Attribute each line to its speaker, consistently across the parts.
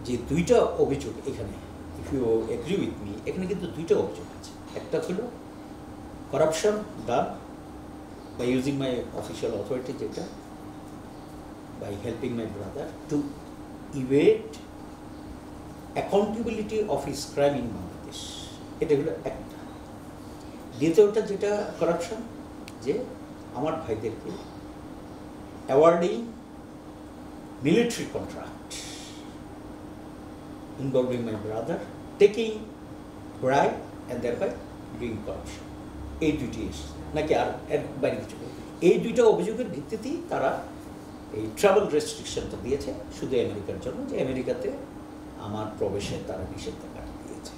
Speaker 1: যে দুইটা অভিযোগ এখানে, if you agree with me, এখানে কিন্তু দুইটা অভিযোগ আছে। একটা হলো corruption done by using my official authority, যেটা by helping my brother to evade accountability of his crime in Bangladesh. এটা হলো একটা। দ্বিতীয়টা যেটা করাপশন, যে আমার ভাইদেরকে awarding military contract involving my brother, taking bribe and thereby doing corruption. এই দুইটি নাকি আর এর বাইরে কিছু, এই দুইটা অভিযোগের ভিত্তিতেই তারা এই ট্রাভেল রেস্ট্রিকশনটা দিয়েছে শুধু আমেরিকার জন্য, যে আমেরিকাতে আমার প্রবেশে তারা নিষেধাজ্ঞা দিয়েছে।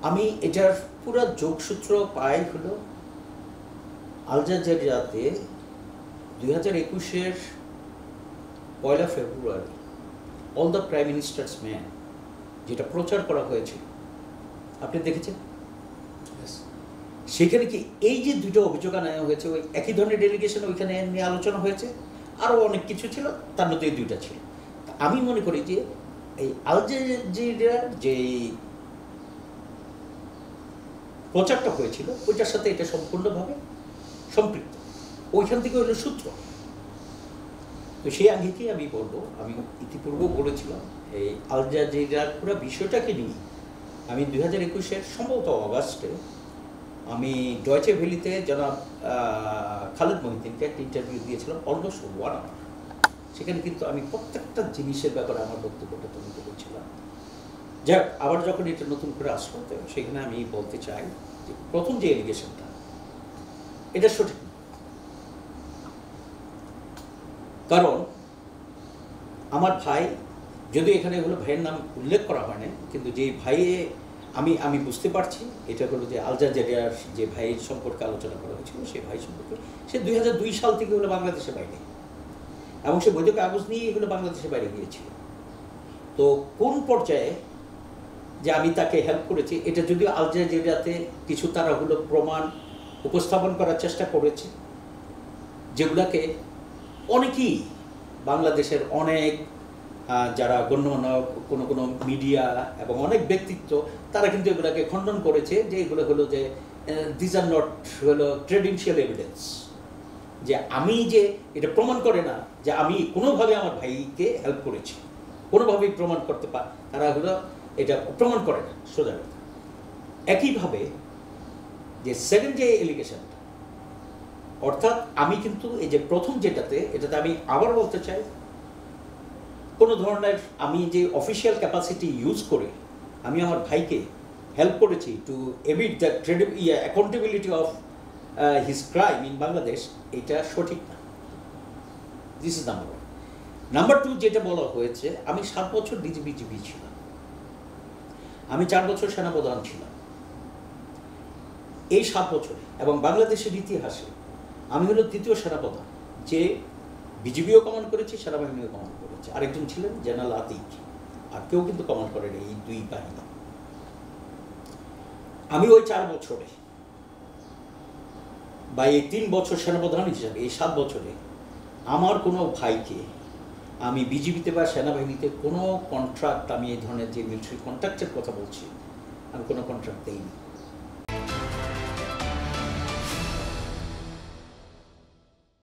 Speaker 1: আমি এটার পুরো যোগসূত্র পাই হলো আল জাজিরাতে 2021-এর 1 ফেব্রুয়ারি all the prime minister's men যেটা প্রচার করা হয়েছিল, আপনি দেখেছেন? সেখানে কি এই যে দুটো অভিযোগ আনা হয়েছে, ওই একই ধরনের ডেলিগেশন ওইখানে নিয়ে আলোচনা হয়েছে, আরও অনেক কিছু ছিল, তার মধ্যে এই দুইটা ছিল। আমি মনে করি যে এই আল জাজিরার যে প্রচারটা হয়েছিল ওইটার সাথে এটা সম্পূর্ণভাবে সম্পৃক্ত, ওইখান থেকে হলো সূত্র। তো সেই আঙ্গিকেই আমি বলবো, আমি ইতিপূর্বেও বলেছিলাম এই আল জাজিরার পুরো বিষয়টাকে নিয়ে আমি 2021-এর সম্ভবত অগাস্টে আমি ডয়চে ভ্যালিতে জনাব খালেদ মহিউদ্দিনকে একটা ইন্টারভিউ দিয়েছিলাম অলমোস্ট 1 আওয়ার। সেখানে কিন্তু আমি প্রত্যেকটা জিনিসের ব্যাপারে আমার বক্তব্যটা তুলে ধরেছিলাম। যাক, আবার যখন এটা নতুন করে আসলো, তো সেখানে আমি বলতে চাই যে প্রথম যে এলিগেশনটা, এটা সঠিক, কারণ আমার ভাই, যদি এখানে হলো ভাইয়ের নাম উল্লেখ করা হয় না, কিন্তু যে ভাইয়ে আমি বুঝতে পারছি এটা হলো যে আল জাজিরার যে ভাইয়ের সম্পর্কে আলোচনা করা হয়েছিল, সেই ভাই সম্পর্কে সে 2002 সাল থেকে হলো বাংলাদেশের বাইরে, এবং সে বৈধ কাগজ নিয়ে এগুলো বাংলাদেশের বাইরে গিয়েছিল। তো কোন পর্যায়ে যে আমি তাকে হেল্প করেছি, এটা যদিও আল জাজিরাতে কিছু তারা হলো প্রমাণ উপস্থাপন করার চেষ্টা করেছে, যেগুলোকে অনেকেই বাংলাদেশের অনেক যারা গণ্যমান্য কোনো মিডিয়া এবং অনেক ব্যক্তিত্ব, তারা কিন্তু এগুলোকে খণ্ডন করেছে, যে এগুলো হলো যে দিস আর নট হলো ক্রেডেনশিয়াল এভিডেন্স, যে আমি যে এটা প্রমাণ করে না যে আমি কোনোভাবে আমার ভাইকে হেল্প করেছি, কোনোভাবেই প্রমাণ করতে তারা হলো এটা প্রমাণ করে না, সোজা কথা। একইভাবে যে সেকেন্ড যে এলিগেশনটা, অর্থাৎ আমি কিন্তু এই যে প্রথম এটাতে আমি আবার বলতে চাই, কোনো ধরনের আমি যে অফিসিয়াল ক্যাপাসিটি ইউজ করে আমি আমার ভাইকে হেল্প করেছি to evade the accountability of his crime in Bangladesh, এটা সঠিক না। This is number 1। নাম্বার 2, যেটা বলা হয়েছে, আমি 7 বছর ডিজিবিজিবি ছিলাম, আমি 4 বছর সেনাপ্রধান ছিলাম। এই 7 বছরে এবং বাংলাদেশের ইতিহাসে আমি হলো দ্বিতীয় সেনাপ্রধান যে বিজিবিও কমান্ড করেছি, সেনাবাহিনীও কমান্ড করেছে। আরেকজন ছিলেন জেনারেল আতিক, আর কেউ কিন্তু কমান্ড করেন এই দুই বাহিনী। আমি ওই 4 বছরে বা এই 3 বছর সেনাপ্রধান হিসাবে, এই 7 বছরে আমার কোনো ভাইকে আমি বিজিবিতে বা সেনাবাহিনীতে কোনো কন্ট্রাক্ট, আমি এই ধরনের যে মিলিটারি কন্ট্রাক্টের কথা বলছি, আমি কোনো কন্ট্রাক্ট দেইনি।